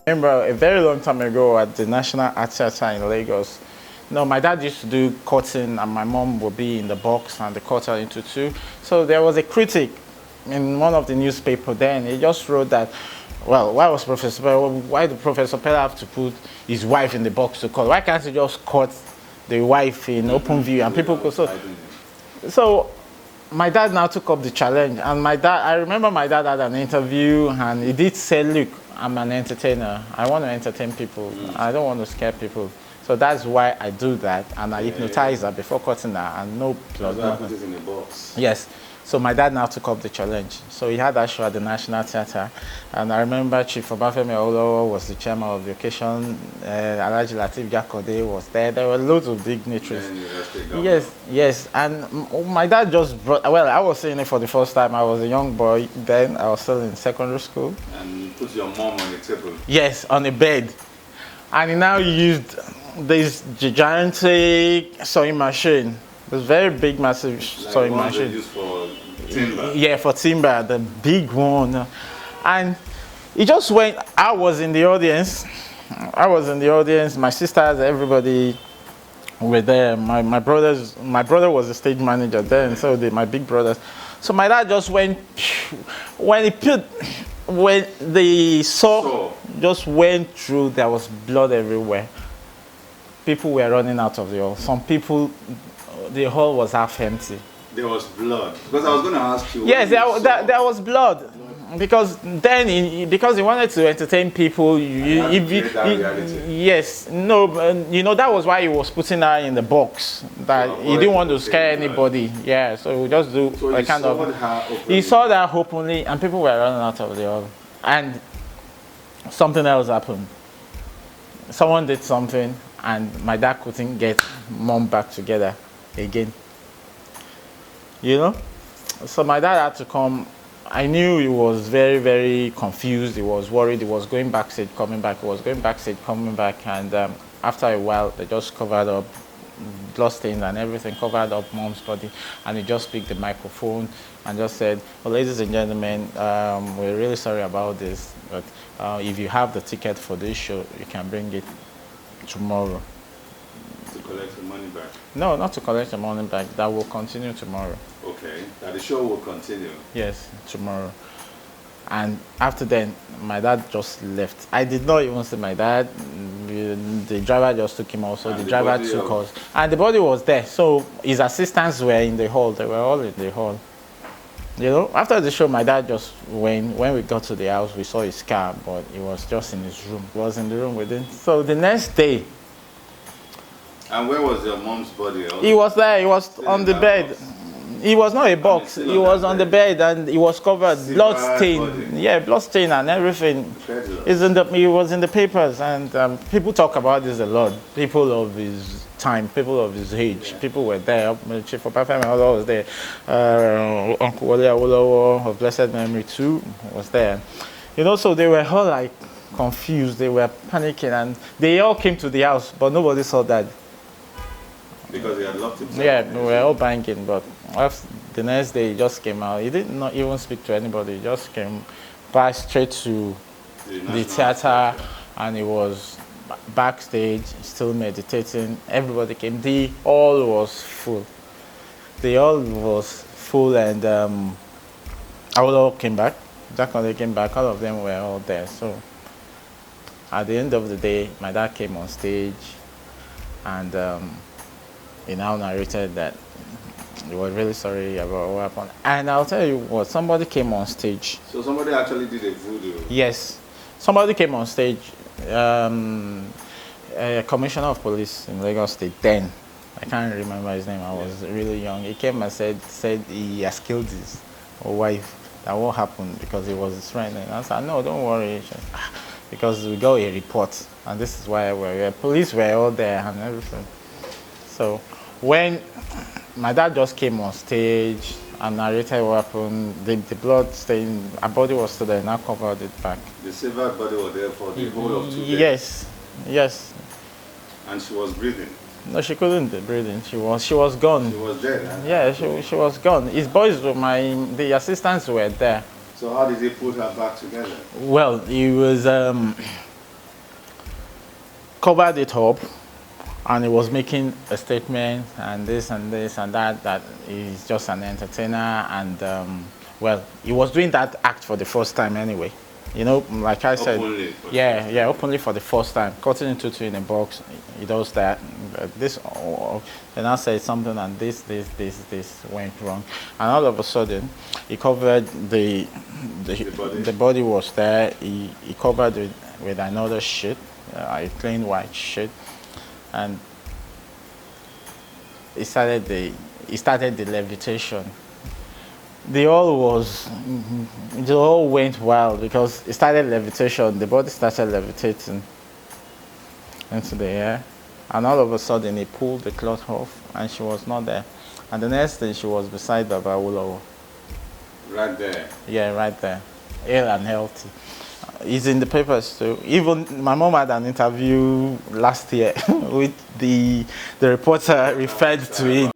I remember a very long time ago at the National Art Theatre in Lagos. No, my dad used to do cutting, and my mom would be in the box and the cutter into two. So there was a critic in one of the newspapers then. He just wrote that, well, why did Professor Pella have to put his wife in the box to cut? Why can't he just cut the wife in open view and people could so my dad now took up the challenge, and I remember my dad had an interview and he did say, look, I'm an entertainer. I want to entertain people. I don't want to scare people. So that's why I do that, and I hypnotize her before cutting her, and no blood. That's why I put it in a box. Yes. So my dad now took up the challenge. So he had that show at the National Theatre, and I remember Chief Obafemi Awolowo was the chairman of the occasion. Alhaji Lateef Jakode was there. There were loads of dignitaries. Yes. And my dad just brought. Well, I was seeing it for the first time. I was a young boy then. I was still in secondary school. And you put your mom on the table. Yes, on a bed, and he now used this gigantic sewing machine. This very big, massive sewing machine. Used for timber. Yeah, for timber, the big one. And it just went. I was in the audience. My sisters, everybody were there. My brother was the stage manager then, so my big brothers. So my dad just went, when the saw just went through, there was blood everywhere. People were running out of the hall. Some people, the hall was half empty. There was blood. Because I was going to ask you. Yes, there was blood. Because then, because he wanted to entertain people, yes, no, that was why he was putting her in the box. That he didn't want to scare anybody. Yeah, so we just do a kind of. He saw that openly, and people were running out of the hall. And something else happened. Someone did something, and my dad couldn't get mom back together again. So my dad had to come. I knew he was very, very confused. He was worried. He was going backstage, coming back. He was going backstage, coming back. And after a while, they just covered up blood stains and everything, covered up mom's body. And he just picked the microphone and just said, well, ladies and gentlemen, we're really sorry about this. But if you have the ticket for this show, you can bring it tomorrow. To collect the money back? No, not to collect the money back. That will continue tomorrow. Okay, that the show will continue? Yes, tomorrow. And after then, my dad just left. I did not even see my dad. The driver just took him also. The driver took us. And the body was there. So his assistants were in the hall. They were all in the hall. After the show, my dad just went. When we got to the house, we saw his car, but he was just in his room. He was in the room with him. So the next day. And where was your mom's body? He was there. He was on the bed. It was not a box. He was on the bed and he was covered, blood stain. Yeah, blood stain and everything. It was in the papers, and people talk about this a lot. People of his time, people of his age, people were there. Chief Obafemi Awolowo was there. Uncle Wole Awolowo of blessed memory too was there. So they were all like confused. They were panicking, and they all came to the house, but nobody saw that. Because he had locked himself. Yeah, we were all banking, but the next day he just came out. He did not even speak to anybody. He just came back straight to the theater, and he was backstage, still meditating. Everybody came. The hall was full. And Awolowo came back. Jakande came back. All of them were all there. So at the end of the day, my dad came on stage, and he now narrated that he was really sorry about what happened. And I'll tell you what, somebody came on stage. So somebody actually did a voodoo? Yes. Somebody came on stage. A commissioner of police in Lagos State then. I can't remember his name. I was really young. He came and said he has killed his wife. That what happened because he was his friend. And I said, no, don't worry. Because we got a report. And this is why we're here. Police were all there and everything. So when my dad just came on stage and narrated what happened, the blood stain, her body was still there, and I covered it back. The severed body was there for the whole of 2 days? Yes. And she was breathing? No, she couldn't be breathing. She was gone. She was dead? Huh? Yeah, she was gone. His boys were the assistants were there. So how did he put her back together? Well, he was covered it up, and he was making a statement and this and this and that he's just an entertainer, and well, he was doing that act for the first time anyway. You know, like I said, Openly. yeah, openly for the first time. Cutting into two in a box, he does that. This, then I said something, and this went wrong, and all of a sudden, he covered the body. the body was there. He covered it with another sheet, a plain white sheet, and he started the levitation. The all went wild because it started levitation. The body started levitating into the air, and all of a sudden he pulled the cloth off, and she was not there. And the next thing, she was beside Baba Awolowo. Right there. Yeah, right there, ill and healthy. It's in the papers too. Even my mom had an interview last year with the reporter referred to it.